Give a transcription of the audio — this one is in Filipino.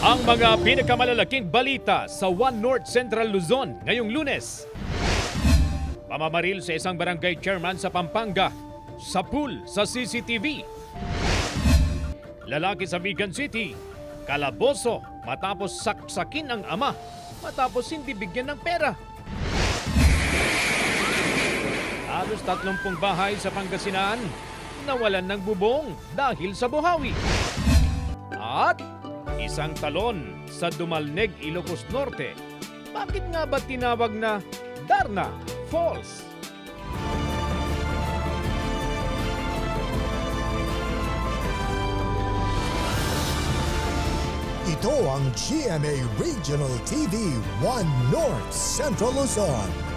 Ang mga pinakamalalaking balita sa One North Central Luzon ngayong Lunes. Pamamaril sa isang barangay chairman sa Pampanga, sa pool sa CCTV. Lalaki sa Vigan City, kalaboso matapos saksakin ang ama matapos hindi bigyan ng pera. Halos 30 bahay sa Pangasinan nawalan ng bubong dahil sa buhawi. At isang talon sa Dumalneg, Ilocos Norte. Bakit nga ba tinawag na Darna Falls? Ito ang GMA Regional TV 1 North Central Luzon.